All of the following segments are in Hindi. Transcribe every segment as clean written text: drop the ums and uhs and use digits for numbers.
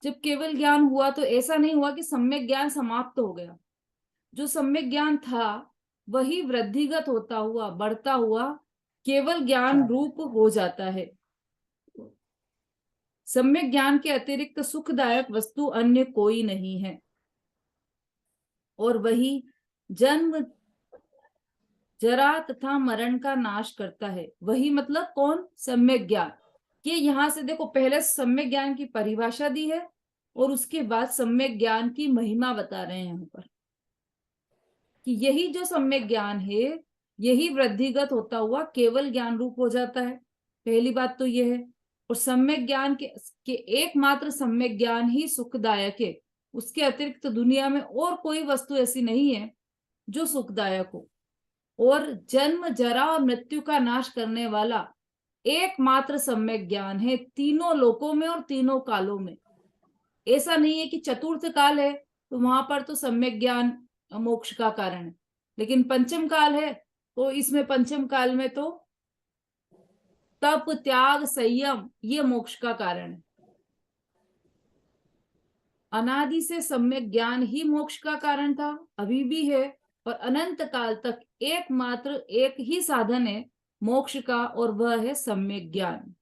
जब केवल ज्ञान हुआ तो ऐसा नहीं हुआ कि सम्यक ज्ञान समाप्त हो गया। जो सम्यक ज्ञान था वही वृद्धिगत होता हुआ, बढ़ता हुआ केवल ज्ञान रूप हो जाता है। सम्यक ज्ञान के अतिरिक्त सुखदायक वस्तु अन्य कोई नहीं है, और वही जन्म जरा तथा मरण का नाश करता है। वही मतलब कौन? सम्यक ज्ञान। ये यहां से देखो, पहले सम्यक ज्ञान की परिभाषा दी है और उसके बाद सम्यक ज्ञान की महिमा बता रहे हैं यहाँ पर, कि यही जो सम्यक ज्ञान है यही वृद्धिगत होता हुआ केवल ज्ञान रूप हो जाता है। पहली बात तो यह है। और सम्यक ज्ञान के एकमात्र सम्यक ज्ञान ही सुखदायक है। उसके अतिरिक्त दुनिया में और कोई वस्तु ऐसी नहीं है जो सुखदायक हो। और जन्म जरा और मृत्यु का नाश करने वाला एकमात्र सम्यक ज्ञान है तीनों लोकों में और तीनों कालों में। ऐसा नहीं है कि चतुर्थ काल है तो वहां पर तो सम्यक ज्ञान मोक्ष का कारण है, लेकिन पंचम काल है तो इसमें पंचम काल में तो तप त्याग संयम ये मोक्ष का कारण है। अनादि से सम्यक ज्ञान ही मोक्ष का कारण था, अभी भी है, और अनंत काल तक एकमात्र एक ही साधन है मोक्ष का, और वह है सम्यक ज्ञान।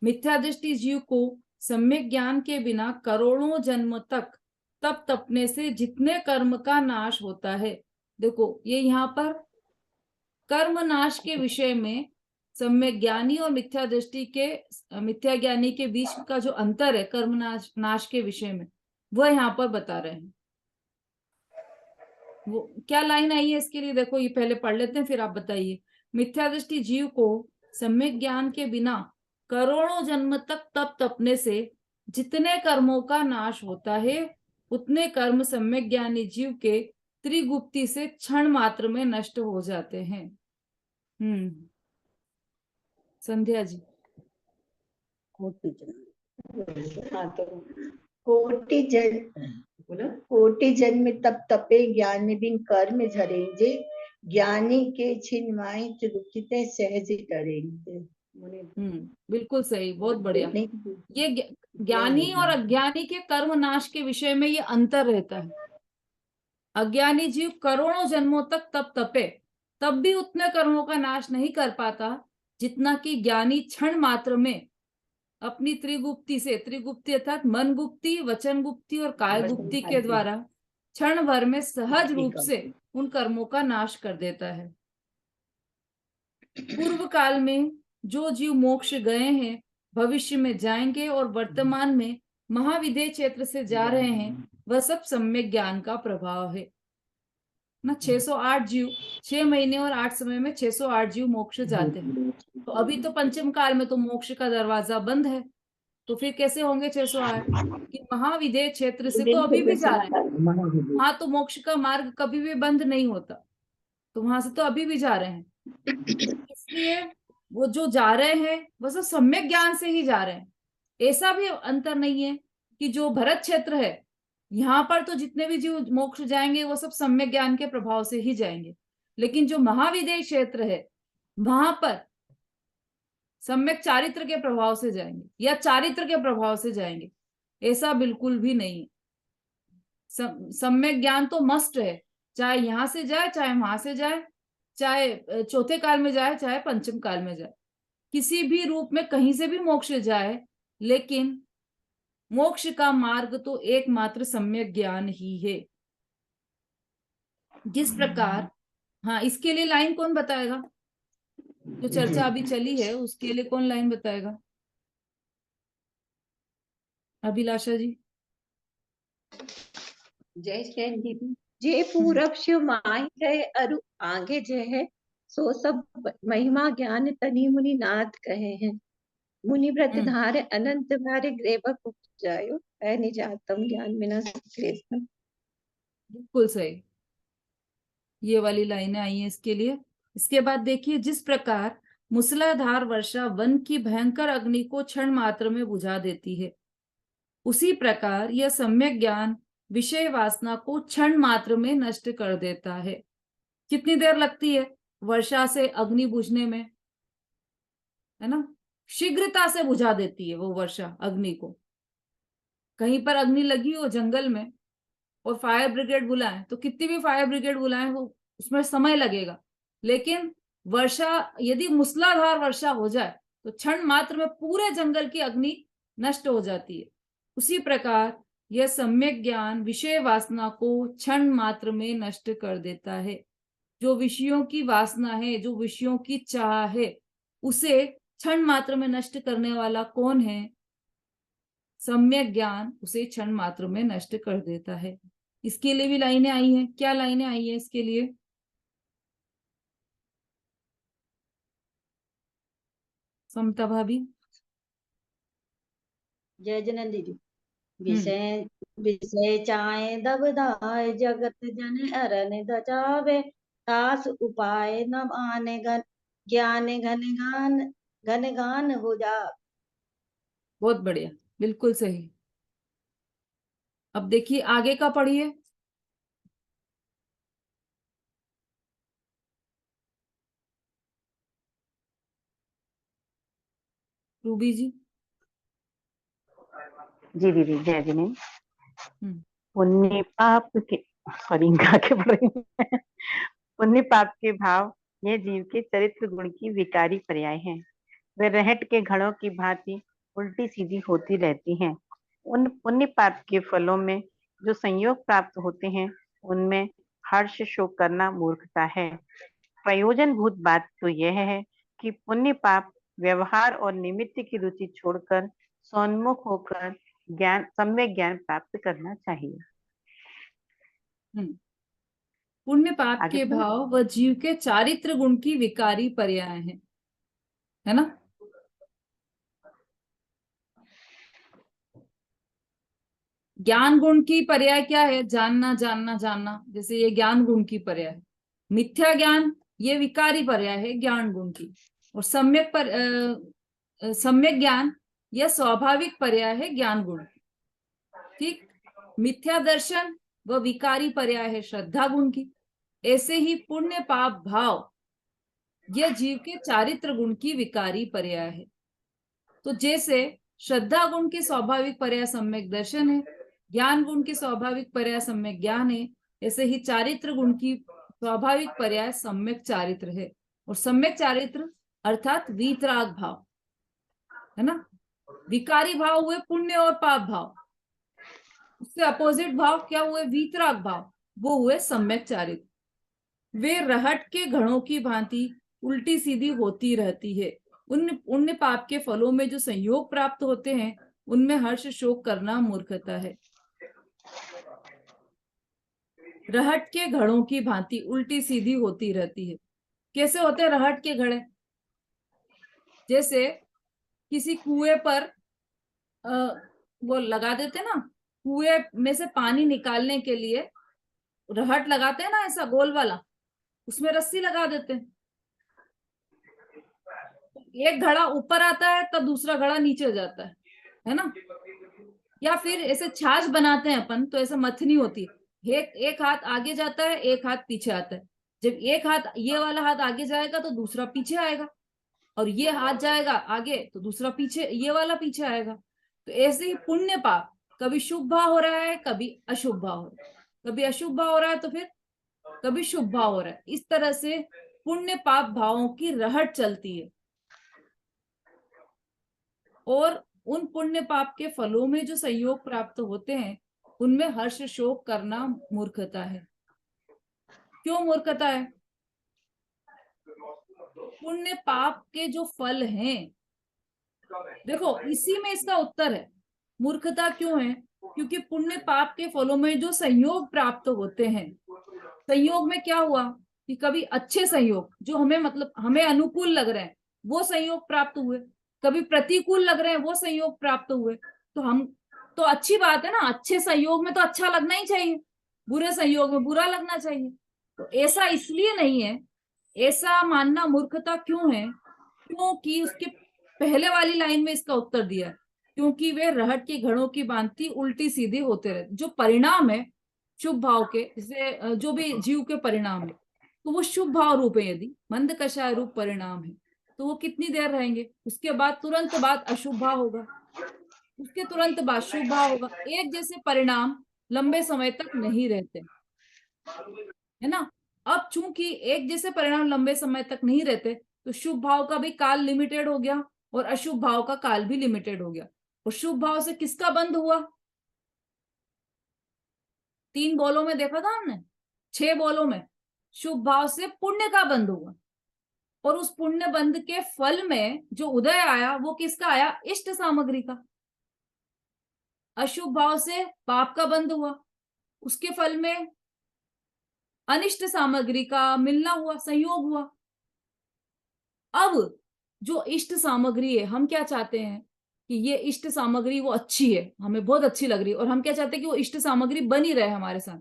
मिथ्या दृष्टि जीव को सम्यक ज्ञान के बिना करोड़ों जन्म तक तप तपने से जितने कर्म का नाश होता है, देखो ये यहाँ पर कर्म नाश के विषय में सम्यक ज्ञानी और मिथ्या दृष्टि के मिथ्या ज्ञानी के बीच का जो अंतर है कर्म नाश के विषय में, वह यहाँ पर बता रहे हैं। वो क्या लाइन आई है इसके लिए, देखो ये पहले पढ़ लेते हैं फिर आप बताइए। मिथ्या दृष्टि जीव को सम्यक ज्ञान के बिना करोड़ों जन्म तक तप तपने से जितने कर्मों का नाश होता है उतने कर्म सम्यक ज्ञानी जीव के त्रिगुप्ति से क्षण मात्र में नष्ट हो जाते हैं। संध्या जी। कोटि जन्म, हाँ तो कोटि जन्म, कोटि जन्म तप तपे ज्ञान में बिन कर्म झरेंगे, ज्ञानी के छिन्माई त्रिगुप्ति सहज टरेंगे। बिल्कुल सही, बहुत बढ़िया। ये ज्ञानी और अज्ञानी के कर्म नाश के विषय में ये अंतर रहता है। अज्ञानी जीव करोड़ों जन्मों तक तप तपे तब भी उतने कर्मों का नाश नहीं कर पाता जितना कि ज्ञानी क्षण मात्र में अपनी त्रिगुप्ति से, त्रिगुप्ति अर्थात मन गुप्ति, वचन गुप्ति और काय गुप्ति के द्वारा क्षण भर में सहज रूप से उन कर्मों का नाश कर देता है। पूर्व काल में जो जीव मोक्ष गए हैं भविष्य में जाएंगे और वर्तमान में महाविदेह क्षेत्र से जा रहे हैं, वह सब सम्यक ज्ञान का प्रभाव है ना। 608 जीव 6 महीने और 8 समय में 608 जीव मोक्ष जाते हैं। तो अभी तो पंचम काल में तो मोक्ष का दरवाजा बंद है, तो फिर कैसे होंगे 608? कि महाविदेह क्षेत्र से तो अभी भी जा रहे हैं। हाँ, तो मोक्ष का मार्ग कभी भी बंद नहीं होता, तो वहां से तो अभी भी जा रहे हैं। इसलिए वो जो जा रहे हैं वो सब सम्यक ज्ञान से ही जा रहे हैं। ऐसा भी अंतर नहीं है कि जो भरत क्षेत्र है यहाँ पर तो जितने भी जीव मोक्ष जाएंगे वो सब सम्यक ज्ञान के प्रभाव से ही जाएंगे, लेकिन जो महाविदेह क्षेत्र है वहां पर सम्यक चारित्र के प्रभाव से जाएंगे या चारित्र के प्रभाव से जाएंगे, ऐसा बिल्कुल भी नहीं है। सम्यक ज्ञान तो मस्ट है, चाहे यहां से जाए चाहे वहां से जाए, चाहे चौथे काल में जाए चाहे पंचम काल में जाए, किसी भी रूप में कहीं से भी मोक्ष जाए, लेकिन मोक्ष का मार्ग तो एकमात्र सम्यक ज्ञान ही है। जिस प्रकार, हाँ इसके लिए लाइन कौन बताएगा? जो चर्चा अभी चली है उसके लिए कौन लाइन बताएगा? अभिलाषा जी। जय श्री दीदी। जे पूरब शिव माही रहे अरु आगे जय है, सो सब महिमा ज्ञान तनि मुनि नाथ कहे हैं। मुनि व्रत धारे अनंत भारे ग्रेवक उपजायो, निजातम ज्ञान बिना कृष्ण। बिल्कुल सही, ये वाली लाइनें आई हैं इसके लिए। इसके बाद देखिए, जिस प्रकार मूसलाधार वर्षा वन की भयंकर अग्नि को क्षण मात्र में बुझा देती है, उसी प्रकार यह सम्यक ज्ञान विषय वासना को क्षण मात्र में नष्ट कर देता है। कितनी देर लगती है वर्षा से अग्नि बुझने में, है ना? शीघ्रता से बुझा देती है वो वर्षा अग्नि को। कहीं पर अग्नि लगी हो जंगल में और फायर ब्रिगेड बुलाएं, तो कितनी भी फायर ब्रिगेड बुलाएं वो उसमें समय लगेगा। लेकिन वर्षा, यदि मूसलाधार वर्षा हो जाए तो क्षण मात्र में पूरे जंगल की अग्नि नष्ट हो जाती है। उसी प्रकार यह सम्यक ज्ञान विषय वासना को क्षण मात्र में नष्ट कर देता है। जो विषयों की वासना है, जो विषयों की चाह है, उसे क्षण मात्र में नष्ट करने वाला कौन है? सम्यक ज्ञान उसे क्षण मात्र में नष्ट कर देता है। इसके लिए भी लाइनें आई हैं। क्या लाइनें आई हैं इसके लिए? समता भाभी। जय जननी जी। हम्म। विषय विषय चाहे दबदाए, जगत जन अरन दचावे, तास उपाय न आने गन, ज्ञान घन गान हो जा। बहुत बढ़िया, बिल्कुल सही। अब देखिए आगे का पढ़िए। रूबी जी। जी दीदी, जय जिने। हम्म। पुण्य पाप के, सॉरी, गा के पढ़ रही हूँ। पुण्य पाप के भाव ये जीव के चरित्र गुण की विकारी पर्याय हैं। वे रहट के घड़ों की भांति उल्टी सीधी होती रहती हैं। उन पुण्य पाप के फलों में जो संयोग प्राप्त होते हैं, उनमें हर्ष शोक करना मूर्खता है। प्रयोजन भूत बात तो यह है कि पुण्य पाप व्यवहार और निमित्त की रुचि छोड़कर सोन्मुख होकर ज्ञान, सम्यक ज्ञान प्राप्त करना चाहिए। हम्म। पुण्य पाप आगे के पढ़ें? भाव व जीव के चारित्र गुण की विकारी पर्याय है ना? ज्ञान गुण की पर्याय क्या है? जानना जानना जानना, जैसे ये ज्ञान गुण की पर्याय है। मिथ्या ज्ञान ये विकारी पर्याय है ज्ञान गुण की। और सम्यक ज्ञान यह स्वाभाविक पर्याय है ज्ञान गुण। ठीक। मिथ्या दर्शन व विकारी पर्याय है श्रद्धा गुण की। ऐसे ही पुण्य पाप भाव यह जीव के चारित्र गुण की विकारी पर्याय है। तो जैसे श्रद्धा गुण की स्वाभाविक पर्याय सम्यक दर्शन है, ज्ञान गुण की स्वाभाविक पर्याय सम्यक ज्ञान है, ऐसे ही चारित्र गुण की स्वाभाविक पर्याय सम्यक चारित्र है। और सम्यक चारित्र अर्थात वीतराग भाव है ना। विकारी भाव हुए पुण्य और पाप भाव, उससे अपोजिट भाव क्या हुए? वीतराग भाव, वो हुए सम्यक चारित्र। वे रहट के घड़ों की भांति उल्टी सीधी होती रहती है। उन पुण्य पाप के फलों में जो संयोग प्राप्त होते हैं, उनमें हर्ष शोक करना मूर्खता है। रहट के घड़ों की भांति उल्टी सीधी होती रहती है। कैसे होते हैं रहट के घड़े? जैसे किसी कुएं पर वो लगा देते ना, कुएं में से पानी निकालने के लिए रहट लगाते हैं ना, ऐसा गोल वाला, उसमें रस्सी लगा देते हैं। एक घड़ा ऊपर आता है तब दूसरा घड़ा नीचे जाता है ना। या फिर ऐसे छाछ बनाते हैं अपन, तो ऐसे मथनी होती है, एक हाथ आगे जाता है, एक हाथ पीछे आता है। जब एक हाथ, ये वाला हाथ आगे जाएगा तो दूसरा पीछे आएगा, और ये हाथ जाएगा आगे तो दूसरा पीछे, ये वाला पीछे आएगा। तो ऐसे ही पुण्य पाप, कभी शुभ भाव हो रहा है, कभी अशुभ भाव हो रहा है, कभी अशुभ भाव हो रहा है तो फिर कभी शुभ भाव हो रहा है। इस तरह से पुण्य पाप भावों की रहट चलती है। और उन पुण्य पाप के फलों में जो संयोग प्राप्त होते हैं, उनमें हर्ष शोक करना मूर्खता है। क्यों मूर्खता है? पुण्य पाप के जो फल हैं, देखो इसी में इसका उत्तर है। मूर्खता क्यों है? क्योंकि पुण्य पाप के फलों में जो संयोग प्राप्त होते हैं, संयोग में क्या हुआ कि कभी अच्छे संयोग जो हमें, मतलब हमें अनुकूल लग रहे हैं, वो संयोग प्राप्त हुए, कभी प्रतिकूल लग रहे हैं, वो संयोग प्राप्त हुए। तो हम, तो अच्छी बात है ना, अच्छे संयोग में तो अच्छा लगना ही चाहिए, बुरे संयोग में बुरा लगना चाहिए। तो ऐसा इसलिए नहीं है, ऐसा मानना मूर्खता क्यों है? क्योंकि उसके पहले वाली लाइन में इसका उत्तर दिया है, क्योंकि वे रहट के घड़ों की भांति उल्टी सीधी होते रहते। जो परिणाम है शुभ भाव के, जैसे जो भी जीव के परिणाम है, तो वो शुभ भाव रूप है। यदि मंद कषाय रूप परिणाम है तो वो कितनी देर रहेंगे, उसके बाद तुरंत बाद अशुभ भाव होगा। उसके तुरंत बाद शुभ भाव होगा। एक जैसे परिणाम लंबे समय तक नहीं रहते, है ना। अब चूंकि एक जैसे परिणाम लंबे समय तक नहीं रहते, तो शुभ भाव का भी काल लिमिटेड हो गया और अशुभ भाव का काल भी लिमिटेड हो गया। और शुभ भाव से किसका बंद हुआ? 3 बॉलों में देखा था हमने, 6 बॉलों में शुभ भाव से पुण्य का बंद हुआ। और उस पुण्य बंध के फल में जो उदय आया वो किसका आया? इष्ट सामग्री का। अशुभ भाव से पाप का बंध हुआ, उसके फल में अनिष्ट सामग्री का मिलना हुआ, संयोग हुआ। अब जो इष्ट सामग्री है, हम क्या चाहते हैं कि ये इष्ट सामग्री वो अच्छी है, हमें बहुत अच्छी लग रही है, और हम क्या चाहते हैं कि वो इष्ट सामग्री बनी रहे हमारे साथ।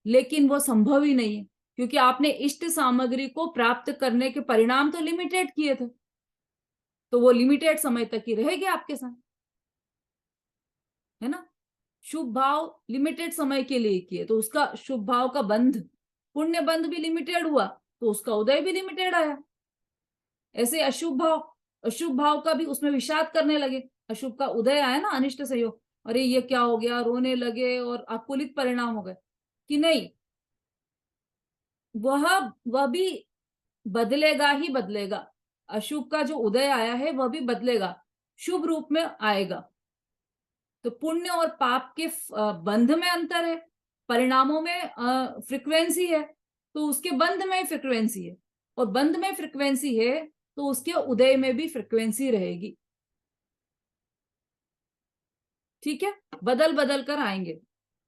लेकिन वो संभव ही नहीं है, क्योंकि आपने इष्ट सामग्री को प्राप्त करने के परिणाम तो लिमिटेड किए थे, तो वो लिमिटेड समय तक ही रहेगी आपके साथ, है ना। शुभ भाव लिमिटेड समय के लिए किए, तो उसका शुभ भाव का बंध, पुण्य बंध भी लिमिटेड हुआ, तो उसका उदय भी लिमिटेड आया। ऐसे अशुभ भाव का भी उसमें विषाद करने लगे, अशुभ का उदय आया ना, अनिष्ट संयोग, अरे ये क्या हो गया, रोने लगे और आकुलित परिणाम हो गए। कि नहीं, वह भी बदलेगा ही बदलेगा। अशुभ का जो उदय आया है वह भी बदलेगा, शुभ रूप में आएगा। तो पुण्य और पाप के बंध में अंतर है, परिणामों में फ्रिक्वेंसी है, तो उसके बंध में फ्रिक्वेंसी है, और बंध में फ्रिक्वेंसी है तो उसके उदय में भी फ्रिक्वेंसी रहेगी। ठीक है, बदल बदल कर आएंगे।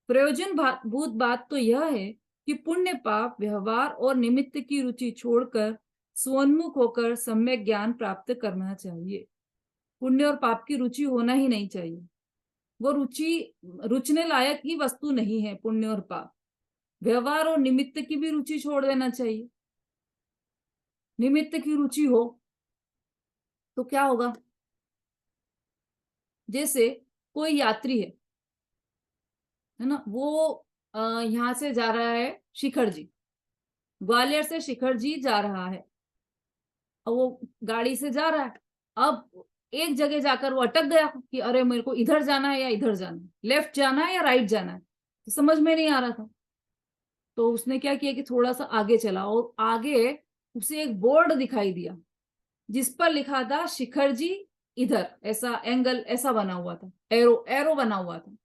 प्रयोजन भूत बात तो यह है कि पुण्य पाप व्यवहार और निमित्त की रुचि छोड़कर स्वोन्मुख होकर सम्यक ज्ञान प्राप्त करना चाहिए। पुण्य और पाप की रुचि होना ही नहीं चाहिए, वो रुचने लायक ही वस्तु नहीं है पुण्य और पाप। व्यवहार और निमित्त की भी रुचि छोड़ देना चाहिए। निमित्त की रुचि हो तो क्या होगा? जैसे कोई यात्री है ना, वो यहाँ से जा रहा है शिखर जी, ग्वालियर से शिखर जी जा रहा है, और वो गाड़ी से जा रहा है। अब एक जगह जाकर वो अटक गया कि अरे मेरे को इधर जाना है या इधर जाना है, लेफ्ट जाना है या राइट जाना है, तो समझ में नहीं आ रहा था। तो उसने क्या किया कि थोड़ा सा आगे चला, और आगे उसे एक बोर्ड दिखाई दिया जिस पर लिखा था शिखर जी इधर, ऐसा एंगल ऐसा बना हुआ था, एरो एरो बना हुआ था,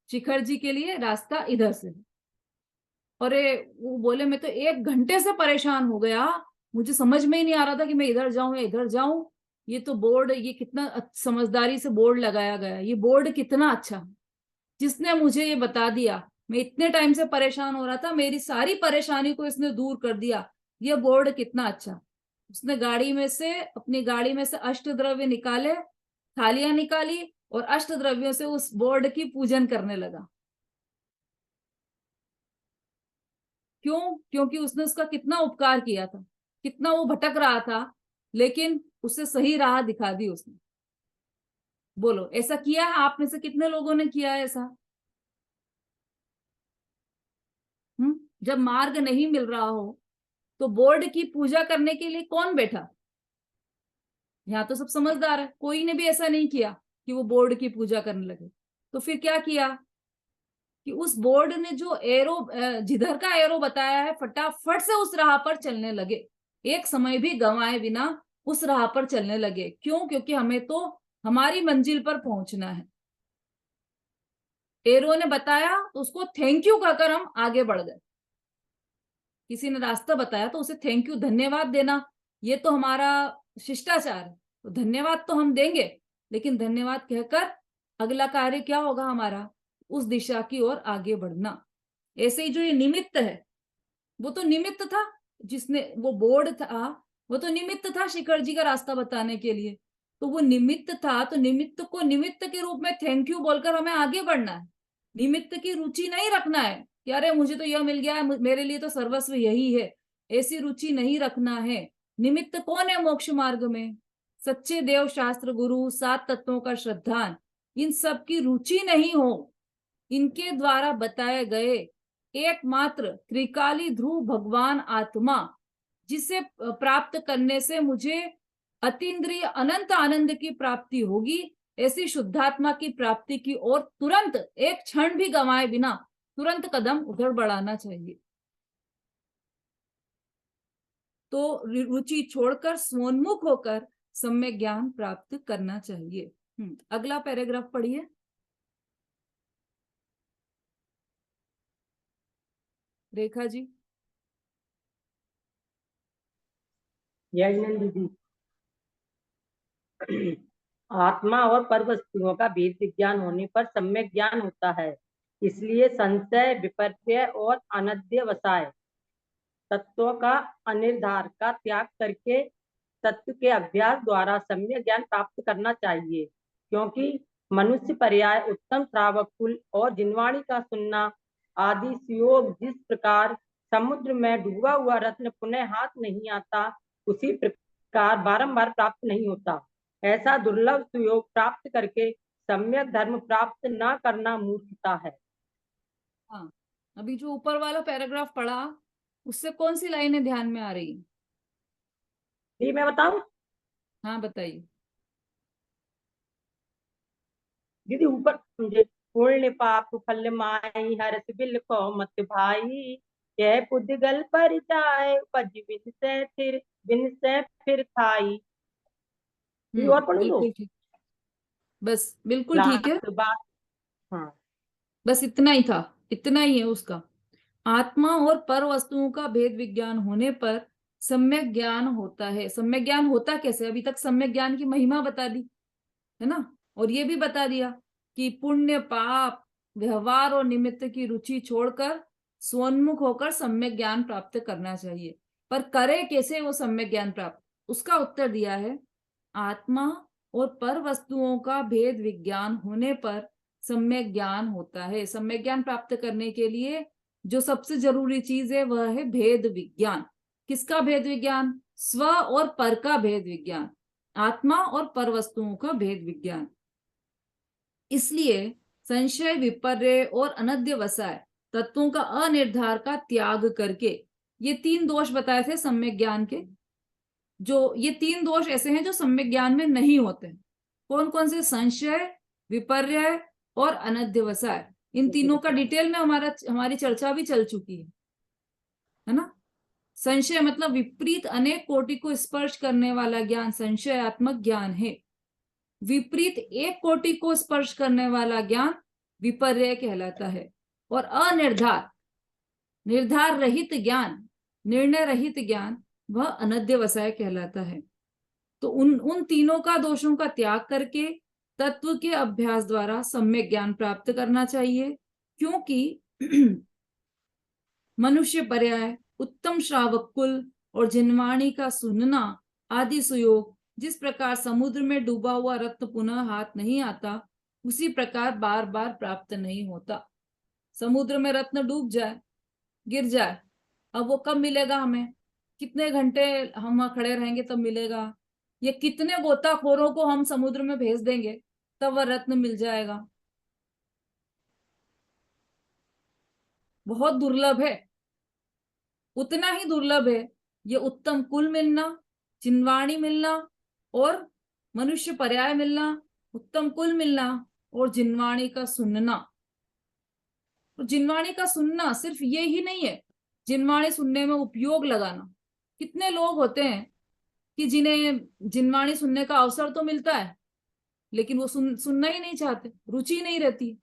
शिखर जी के लिए रास्ता इधर से। अरे वो बोले मैं तो 1 घंटे से परेशान हो गया, मुझे समझ में ही नहीं आ रहा था कि मैं इधर जाऊं या इधर जाऊं। ये तो बोर्ड, ये कितना समझदारी से बोर्ड लगाया गया, ये बोर्ड कितना अच्छा, जिसने मुझे ये बता दिया। मैं इतने टाइम से परेशान हो रहा था, मेरी सारी परेशानी को इसने दूर कर दिया, ये बोर्ड कितना अच्छा। उसने अपनी गाड़ी में से अष्टद्रव्य निकाले, थालियां निकाली, और अष्टद्रव्यों से उस बोर्ड की पूजन करने लगा। क्यों? क्योंकि उसने उसका कितना उपकार किया था, कितना वो भटक रहा था, लेकिन उसे सही राह दिखा दी उसने। बोलो, ऐसा किया है आप में से कितने लोगों ने किया है ऐसा? जब मार्ग नहीं मिल रहा हो तो बोर्ड की पूजा करने के लिए कौन बैठा? यहाँ तो सब समझदार है, कोई ने भी ऐसा नहीं किया कि वो बोर्ड की पूजा करने लगे। तो फिर क्या किया कि उस बोर्ड ने जो एरो, जिधर का एरो बताया है, फटाफट से उस राह पर चलने लगे, एक समय भी गंवाए बिना उस राह पर चलने लगे। क्यों? क्योंकि हमें तो हमारी मंजिल पर पहुंचना है। एरो ने बताया तो उसको थैंक यू कहकर हम आगे बढ़ गए। किसी ने रास्ता बताया तो उसे थैंक यू, धन्यवाद देना, ये तो हमारा शिष्टाचार है, तो धन्यवाद तो हम देंगे, लेकिन धन्यवाद कहकर अगला कार्य क्या होगा हमारा? उस दिशा की ओर आगे बढ़ना। ऐसे ही जो ये निमित्त है, वो तो निमित्त था, जिसने वो बोर्ड था वो तो निमित्त था शिखर जी का रास्ता बताने के लिए। तो वो निमित्त था, तो निमित्त को निमित्त के रूप में थैंक यू बोलकर हमें आगे बढ़ना है। निमित्त की रुचि नहीं रखना है कि अरे मुझे तो यह मिल गया है, मेरे लिए तो सर्वस्व यही है, ऐसी रुचि नहीं रखना है। निमित्त कौन है मोक्ष मार्ग में? सच्चे देव, शास्त्र, गुरु, 7 तत्वों का श्रद्धान, इन सब की रुचि नहीं हो, इनके द्वारा बताए गए एकमात्र त्रिकाली ध्रुव भगवान आत्मा, जिसे प्राप्त करने से मुझे अतीन्द्रिय अनंत आनंद की प्राप्ति होगी, ऐसी शुद्धात्मा की प्राप्ति की ओर तुरंत एक क्षण भी गंवाए बिना तुरंत कदम उधर बढ़ाना चाहिए। तो रुचि छोड़कर स्वोन्मुख होकर सम्यक ज्ञान प्राप्त करना चाहिए। अगला पैराग्राफ पढ़िए। रेखा जी। यजनंद जी, आत्मा और पर वस्तुओं का भेद विज्ञान होने पर सम्यक ज्ञान होता है। इसलिए संशय, विपर्य और अनध्यवसाय तत्वों का अनिर्धार का त्याग करके तत्व के अभ्यास द्वारा सम्यक ज्ञान प्राप्त करना चाहिए। क्योंकि मनुष्य पर्याय, उत्तम श्रावक कुल और जिनवाणी का सुनना आदि सुयोग जिस प्रकार समुद्र में डूबा हुआ रत्न पुनः हाथ नहीं आता, उसी प्रकार बारंबार प्राप्त नहीं होता। ऐसा दुर्लभ सुयोग प्राप्त करके सम्यक धर्म प्राप्त न करना मूर्खता है। हाँ, अभी जो ऊपर वाला पैराग्राफ पढ़ा उससे कौन सी लाइनें ध्यान में आ रही? जी मैं बताऊं? हाँ बताइए। दीदी ऊपर पुण्य पाप फल माई, हरस बिल को मत भाई, यह पुद्गल पर जाए, उपज बिन से फिर खाई। और पढ़ू लो बिल्कुल ठीक, बस बिल्कुल ठीक है। लास्ट बात। हाँ बस इतना ही था, इतना ही है उसका। आत्मा और पर वस्तुओं का भेद विज्ञान होने पर सम्यक ज्ञान होता है। सम्यक ज्ञान होता कैसे? अभी तक सम्यक ज्ञान की महिमा बता दी है ना, और ये भी बता दिया कि पुण्य पाप व्यवहार और निमित्त की रुचि छोड़कर स्वोन्मुख होकर सम्यक ज्ञान प्राप्त करना चाहिए। पर करे कैसे वो सम्यक ज्ञान प्राप्त? उसका उत्तर दिया है, आत्मा और पर वस्तुओं का भेद विज्ञान होने पर सम्यक ज्ञान होता है। सम्यक ज्ञान प्राप्त करने के लिए जो सबसे जरूरी चीज है वह है भेद विज्ञान। किसका भेद विज्ञान? स्व और पर का भेद विज्ञान, आत्मा और पर वस्तुओं का भेद विज्ञान। इसलिए संशय, विपर्य और अनध्यवसाय तत्वों का अनिर्धार का त्याग करके, ये 3 दोष बताए थे सम्यक ज्ञान के, जो ये 3 दोष ऐसे हैं जो सम्यक ज्ञान में नहीं होते। कौन कौन से? संशय, विपर्य और अनध्यवसाय। इन तीनों का डिटेल में हमारी चर्चा भी चल चुकी है ना। संशय मतलब विपरीत अनेक कोटि को स्पर्श करने वाला ज्ञान संशयात्मक ज्ञान है। विपरीत एक कोटि को स्पर्श करने वाला ज्ञान विपर्य कहलाता है। और अनिर्धार, निर्धार रहित ज्ञान, निर्णय रहित ज्ञान, वह अनध्यवसाय कहलाता है। तो उन तीनों का दोषों का त्याग करके तत्व के अभ्यास द्वारा सम्यक ज्ञान प्राप्त करना चाहिए। क्योंकि मनुष्य पर्याय, उत्तम श्रावक कुल और जिनवाणी का सुनना आदि सुयोग जिस प्रकार समुद्र में डूबा हुआ रत्न पुनः हाथ नहीं आता, उसी प्रकार बार बार प्राप्त नहीं होता। समुद्र में रत्न डूब जाए, गिर जाए, अब वो कब मिलेगा हमें? कितने घंटे हम वहां खड़े रहेंगे तब मिलेगा? ये कितने गोताखोरों को हम समुद्र में भेज देंगे तब वह रत्न मिल जाएगा? बहुत दुर्लभ है। उतना ही दुर्लभ है ये उत्तम कुल मिलना, जिनवाणी मिलना और मनुष्य पर्याय मिलना, उत्तम कुल मिलना और जिनवाणी का सुनना। और जिनवाणी का सुनना सिर्फ ये ही नहीं है, जिनवाणी सुनने में उपयोग लगाना। कितने लोग होते हैं कि जिन्हें जिनवाणी सुनने का अवसर तो मिलता है लेकिन वो सुनना ही नहीं चाहते, रुचि नहीं रहती।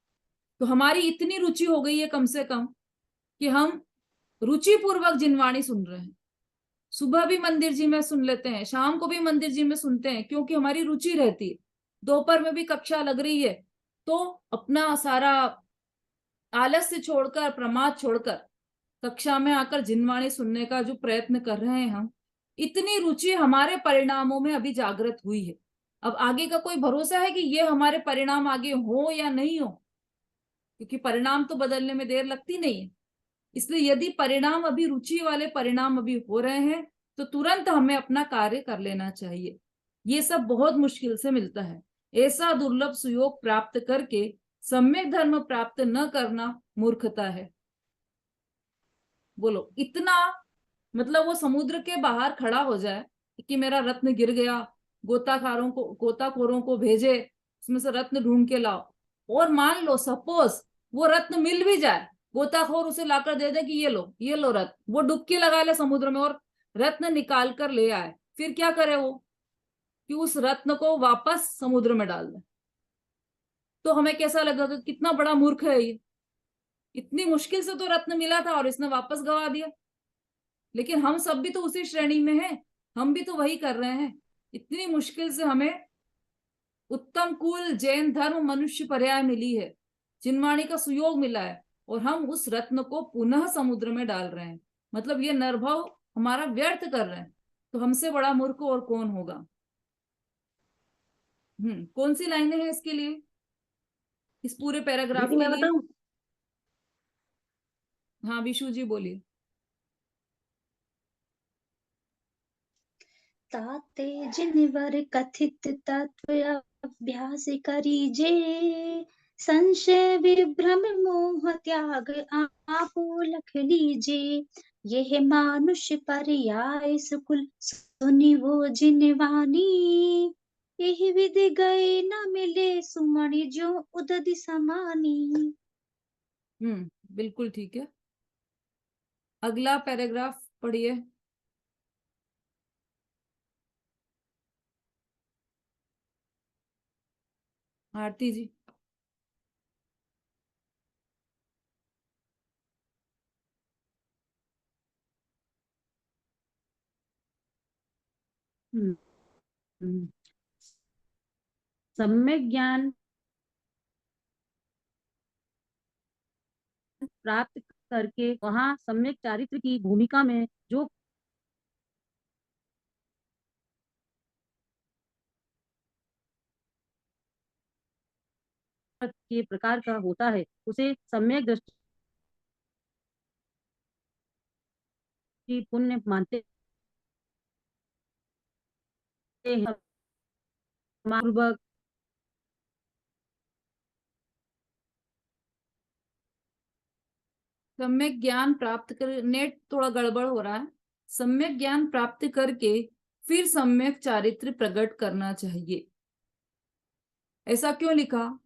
तो हमारी इतनी रुचि हो गई है कम से कम कि हम रुचि पूर्वक जिनवाणी सुन रहे हैं। सुबह भी मंदिर जी में सुन लेते हैं, शाम को भी मंदिर जी में सुनते हैं, क्योंकि हमारी रुचि रहती है। दोपहर में भी कक्षा लग रही है तो अपना सारा आलस्य छोड़कर, प्रमाद छोड़कर कक्षा में आकर जिनवाणी सुनने का जो प्रयत्न कर रहे हैं हम, इतनी रुचि हमारे परिणामों में अभी जागृत हुई है। अब आगे का कोई भरोसा है कि ये हमारे परिणाम आगे हो या नहीं हो, क्योंकि परिणाम तो बदलने में देर लगती नहीं है। इसलिए यदि परिणाम अभी, रुचि वाले परिणाम अभी हो रहे हैं तो तुरंत हमें अपना कार्य कर लेना चाहिए। ये सब बहुत मुश्किल से मिलता है। ऐसा दुर्लभ सुयोग प्राप्त करके सम्यक धर्म प्राप्त न करना मूर्खता है। बोलो, इतना मतलब वो समुद्र के बाहर खड़ा हो जाए कि मेरा रत्न गिर गया, गोताखोरों को भेजे, उसमें से रत्न ढूंढ के लाओ, और मान लो सपोज वो रत्न मिल भी जाए, गोताखोर उसे लाकर दे दे कि ये लो रत्न, वो डुबकी लगा ले समुद्र में और रत्न निकाल कर ले आए, फिर क्या करे वो? कि उस रत्न को वापस समुद्र में डाल दे। तो हमें कैसा लगेगा? कितना बड़ा मूर्ख है ये, इतनी मुश्किल से तो रत्न मिला था और इसने वापस गवा दिया। लेकिन हम सब भी तो उसी श्रेणी में हैं, हम भी तो वही कर रहे हैं। इतनी मुश्किल से हमें उत्तम कुल जैन धर्म मनुष्य पर्याय मिली है, जिनवाणी का सुयोग मिला है, और हम उस रत्न को पुनः समुद्र में डाल रहे हैं, मतलब ये निर्भव हमारा व्यर्थ कर रहे हैं। तो हमसे बड़ा मूर्ख और कौन होगा? कौन सी लाइनें हैं इसके लिए, इस पूरे पैराग्राफ दीदी के मैं लिए? बताऊं? हाँ विशु जी बोलिए। ताते जिनवर कथित तत्व अभ्यास करीजे, संशय विभ्रम मोह त्याग आपो लख लीजे। यह मानुष पर्याय सुकुल सुनि वो जिनवानी, यही विधि गए न मिले सुमणि जो उदधि समानी। बिल्कुल ठीक है। अगला पैराग्राफ पढ़िए। आरती जी। हम्म, हम्म। सम्यक ज्ञान प्राप्त करके वहाँ सम्यक चारित्र की भूमिका में जो के प्रकार का होता है उसे सम्यक दृष्टि पुण्य मानते हैं। पूर्वक सम्यक ज्ञान प्राप्त कर, नेट थोड़ा गड़बड़ हो रहा है। सम्यक ज्ञान प्राप्त करके फिर सम्यक चारित्र प्रकट करना चाहिए। ऐसा क्यों लिखा?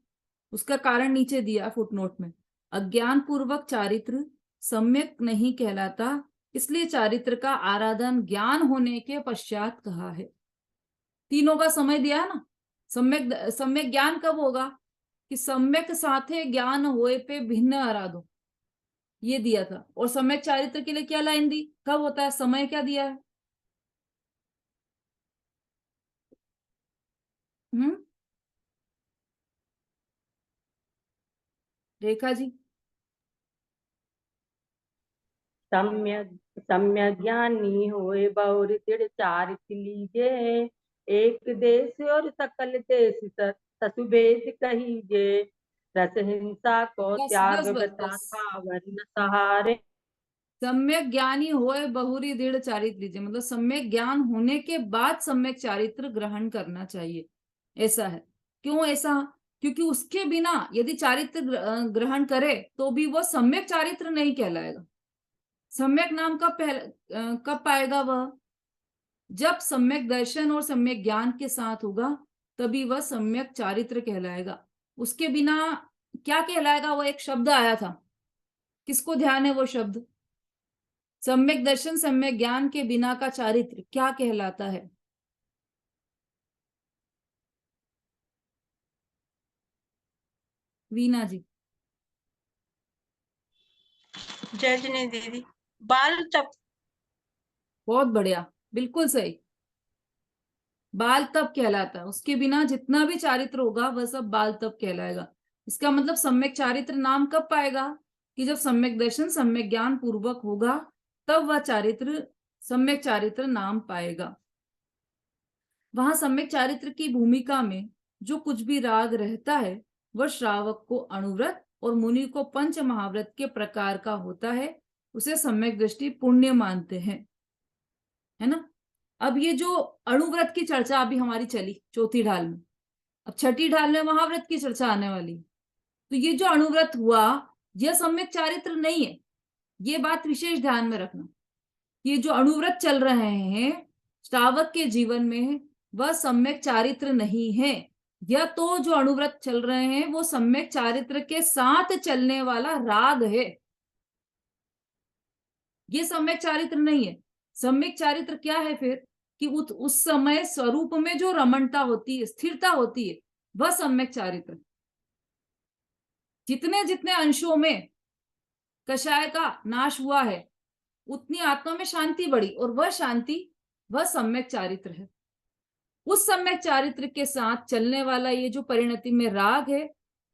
उसका कारण नीचे दिया फुटनोट में। अज्ञान पूर्वक चारित्र सम्यक नहीं कहलाता, इसलिए चारित्र का आराधन ज्ञान होने के पश्चात कहा है। तीनों का समय दिया ना। सम्यक सम्यक ज्ञान कब होगा? कि सम्यक साथे ज्ञान होए पे भिन्न आराधो, ये दिया था। और सम्यक चारित्र के लिए क्या लाइन दी? कब होता है? समय क्या दिया है? हम्म रेखा जी। सम्यक सम्यक ज्ञानी होए बहुर दृढ़ चारित्र लीजे। एक देश और सकल देश ससुभेद कहीजे। रस हिंसा को बस त्याग बस बस वृथा बस। वर्ण सहारे। सम्यक ज्ञानी होए बहुरी दृढ़ चारित्र लीजिए, मतलब सम्यक ज्ञान होने के बाद सम्यक चारित्र ग्रहण करना चाहिए, ऐसा है। क्यों ऐसा? क्योंकि उसके बिना यदि चारित्र ग्रहण करे तो भी वो सम्यक चारित्र नहीं कहलाएगा। सम्यक नाम कब पाएगा वह? जब सम्यक दर्शन और सम्यक ज्ञान के साथ होगा, तभी वह सम्यक चारित्र कहलाएगा। उसके बिना क्या कहलाएगा? वो एक शब्द आया था, किसको ध्यान है वो शब्द? सम्यक दर्शन सम्यक ज्ञान के बिना का चारित्र क्या कहलाता है? वीना जी। जय जिने दीदी, बाल तप। बहुत बढ़िया, बिल्कुल सही। बाल तप कहलाता है। उसके बिना जितना भी चारित्र होगा वह सब बाल तप कहलाएगा। इसका मतलब सम्यक चारित्र नाम कब पाएगा? कि जब सम्यक दर्शन सम्यक ज्ञान पूर्वक होगा, तब वह चारित्र सम्यक चारित्र नाम पाएगा। वहां सम्यक चारित्र की भूमिका में जो कुछ भी राग रहता है वह श्रावक को अणुव्रत और मुनि को पंच महाव्रत के प्रकार का होता है, उसे सम्यक दृष्टि पुण्य मानते हैं, है ना। अब ये जो अणुव्रत की चर्चा अभी हमारी चली चौथी ढाल में, अब छठी ढाल में महाव्रत की चर्चा आने वाली। तो ये जो अणुव्रत हुआ यह सम्यक चारित्र नहीं है, ये बात विशेष ध्यान में रखना। ये जो अणुव्रत चल रहे हैं श्रावक के जीवन में, वह सम्यक चारित्र नहीं है। यह तो जो अणुव्रत चल रहे हैं वो सम्यक चारित्र के साथ चलने वाला राग है, ये सम्यक चारित्र नहीं है। सम्यक चारित्र क्या है फिर कि उस समय स्वरूप में जो रमणता होती है, स्थिरता होती है, वह सम्यक चारित्र। जितने जितने अंशों में कषाय का नाश हुआ है उतनी आत्मा में शांति बढ़ी, और वह शांति वह सम्यक चारित्र है। उस सम्यक चारित्र के साथ चलने वाला ये जो परिणति में राग है,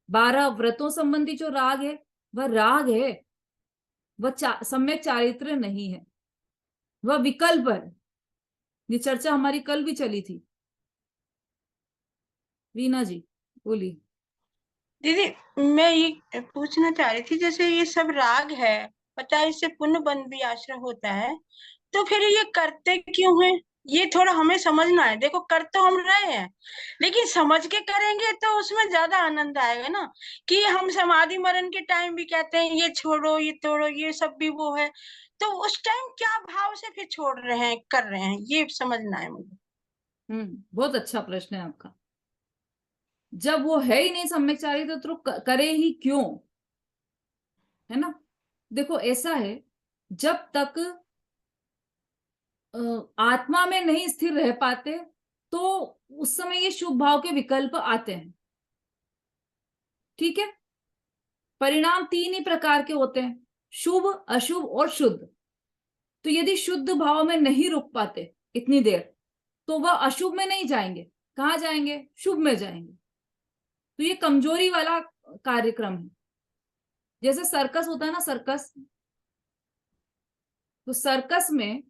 12 व्रतों संबंधी जो राग है, वह राग है, वह सम्यक चारित्र नहीं है, वह विकल्प है। ये चर्चा हमारी कल भी चली थी। रीना जी बोली। दीदी, मैं ये पूछना चाह रही थी, जैसे ये सब राग है, पता है इससे पुण्य बंध भी आश्रय होता है, तो फिर ये करते क्यों हैं? ये थोड़ा हमें समझना है। देखो, कर तो हम रहे हैं, लेकिन समझ के करेंगे तो उसमें ज्यादा आनंद आएगा ना। कि हम समाधि मरण के टाइम भी कहते हैं ये छोड़ो, ये तोड़ो, ये सब भी वो है, तो उस टाइम क्या भाव से फिर छोड़ रहे हैं, कर रहे हैं, ये समझना है मुझे। बहुत अच्छा प्रश्न है आपका। जब वो है ही नहीं सम्यक चारित्र तो करे ही क्यों, है ना। देखो ऐसा है, जब तक आत्मा में नहीं स्थिर रह पाते तो उस समय ये शुभ भाव के विकल्प आते हैं, ठीक है। परिणाम 3 ही प्रकार के होते हैं, शुभ, अशुभ और शुद्ध। तो यदि शुद्ध भाव में नहीं रुक पाते इतनी देर तो वह अशुभ में नहीं जाएंगे, कहाँ जाएंगे, शुभ में जाएंगे। तो ये कमजोरी वाला कार्यक्रम है। जैसे सर्कस होता है ना, सर्कस, तो सर्कस में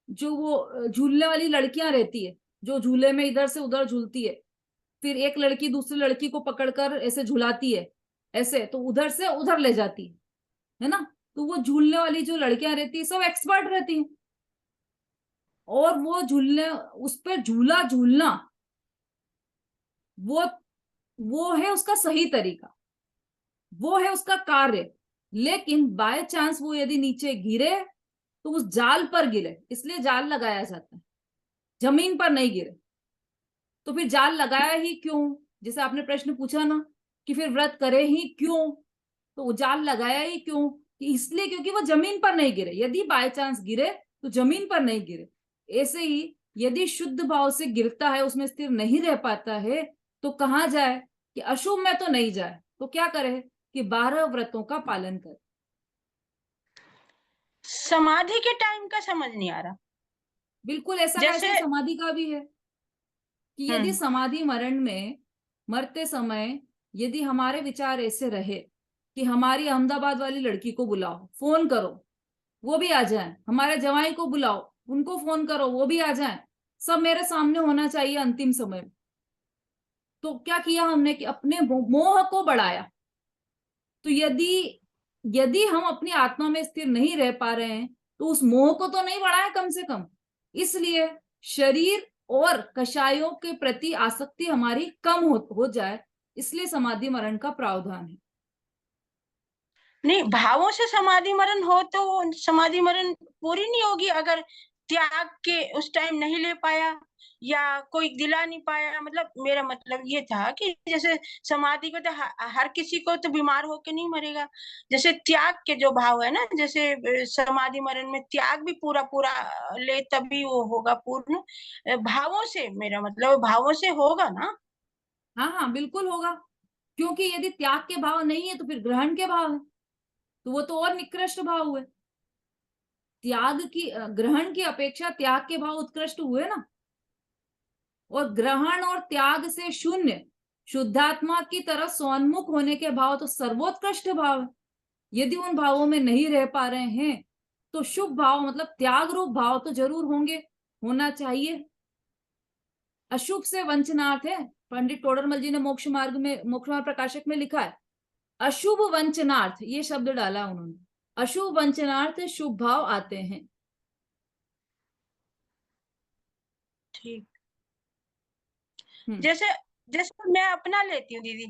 जो वो झूलने वाली लड़कियां रहती है, जो झूले में इधर से उधर झूलती है, फिर एक लड़की दूसरी लड़की को पकड़कर ऐसे झुलाती है, ऐसे तो उधर से उधर ले जाती है ना। तो वो झूलने वाली जो लड़कियां रहती है सब एक्सपर्ट रहती हैं, और वो झूलने, उस पर झूला झूलना वो है उसका सही तरीका, वो है उसका कार्य। लेकिन बाय चांस वो यदि नीचे गिरे तो उस जाल पर गिरे, इसलिए जाल लगाया जाता है, जमीन पर नहीं गिरे। तो फिर जाल लगाया ही क्यों, जैसे आपने प्रश्न पूछा ना कि फिर व्रत करे ही क्यों, तो जाल लगाया ही क्यों, कि इसलिए क्योंकि वो जमीन पर नहीं गिरे। यदि बाय चांस गिरे तो जमीन पर नहीं गिरे। ऐसे ही यदि शुद्ध भाव से गिरता है, उसमें स्थिर नहीं रह पाता है, तो कहाँ जाए, कि अशुभ में तो नहीं जाए, तो क्या करे कि 12 व्रतों का पालन करे। समाधि के टाइम का समझ नहीं आ रहा। बिल्कुल ऐसा जैसे वैसे समाधि का भी है कि यदि हम्म समाधि मरण में मरते समय यदि हमारे विचार ऐसे रहे कि हमारी अहमदाबाद वाली लड़की को बुलाओ, फोन करो, वो भी आ जाए, हमारे जवाई को बुलाओ, उनको फोन करो, वो भी आ जाए, सब मेरे सामने होना चाहिए अंतिम समय में। तो क्या किया हमने कि अपने मोह को बढ़ाया। तो यदि यदि हम अपनी आत्मा में स्थिर नहीं रह पा रहे हैं तो उस मोह को तो नहीं बढ़ाया कम से कम। इसलिए शरीर और कषायों के प्रति आसक्ति हमारी कम हो जाए, इसलिए समाधि मरण का प्रावधान है। नहीं, भावों से समाधि मरण हो तो समाधि मरण पूरी नहीं होगी अगर त्याग के उस टाइम नहीं ले पाया या कोई दिला नहीं पाया। मतलब मेरा मतलब ये था कि जैसे समाधि को तो हर किसी को तो बीमार होके नहीं मरेगा। जैसे त्याग के जो भाव है ना, जैसे समाधि मरण में त्याग भी पूरा पूरा ले तभी वो होगा पूर्ण। भावों से, मेरा मतलब भावों से होगा ना। हाँ हाँ बिल्कुल होगा, क्योंकि यदि त्याग के भाव नहीं है तो फिर ग्रहण के भाव है, तो वो तो और निकृष्ट भाव हुए। त्याग की ग्रहण की अपेक्षा त्याग के भाव उत्कृष्ट हुए ना। और ग्रहण और त्याग से शून्य शुद्धात्मा की तरफ सोन्मुख होने के भाव तो सर्वोत्कृष्ट भाव है। यदि उन भावों में नहीं रह पा रहे हैं तो शुभ भाव मतलब त्याग रूप भाव तो जरूर होंगे, होना चाहिए। अशुभ से वंचनार्थ है, पंडित टोडरमल जी ने मोक्ष मार्ग प्रकाशक में लिखा है, अशुभ वंचनार्थ, ये शब्द डाला उन्होंने। अशुभ वंचनार्थ शुभ भाव आते हैं। ठीक। हम्म जैसे जैसे मैं अपना लेती हूँ दीदी,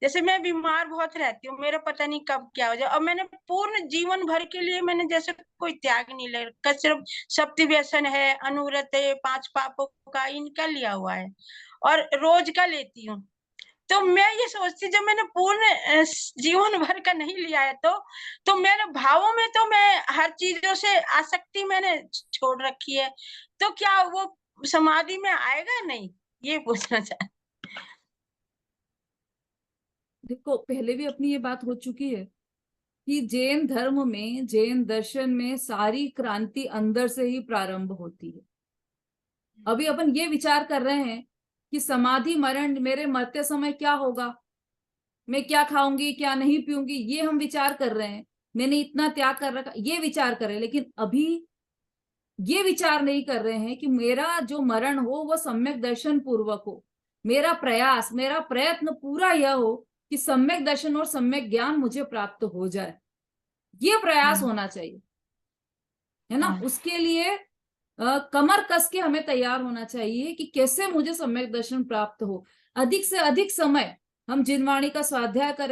जैसे मैं बीमार बहुत रहती हूँ, मेरा पता नहीं कब क्या हो जाए, और मैंने पूर्ण जीवन भर के लिए मैंने जैसे कोई त्याग नहीं ले रखा, सिर्फ सप्त व्यसन है, अनुव्रत है, 5 पापों का इनका लिया हुआ है और रोज का लेती हूँ। तो मैं ये सोचती, जब मैंने पूर्ण जीवन भर का नहीं लिया है, तो मेरे भावों में तो मैं हर चीजों से आसक्ति मैंने छोड़ रखी है, तो क्या वो समाधि में आएगा नहीं, ये पूछना चाह। देखो, पहले भी अपनी ये बात हो चुकी है कि जैन धर्म में, जैन दर्शन में सारी क्रांति अंदर से ही प्रारंभ होती है। अभी अपन ये विचार कर रहे हैं कि समाधि मरण, मेरे मरते समय क्या होगा, मैं क्या खाऊंगी क्या नहीं पीऊंगी, ये हम विचार कर रहे हैं, मैंने इतना त्याग कर रखा, ये विचार कर रहे हैं। लेकिन अभी ये विचार नहीं कर रहे हैं कि मेरा जो मरण हो वो सम्यक दर्शन पूर्वक हो, मेरा प्रयास, मेरा प्रयत्न पूरा यह हो कि सम्यक दर्शन और सम्यक ज्ञान मुझे प्राप्त हो जाए। ये प्रयास होना चाहिए, है ना। उसके लिए कमर कस के हमें तैयार होना चाहिए कि कैसे मुझे सम्यक दर्शन प्राप्त हो। अधिक से अधिक समय हम जिनवाणी का स्वाध्याय करें,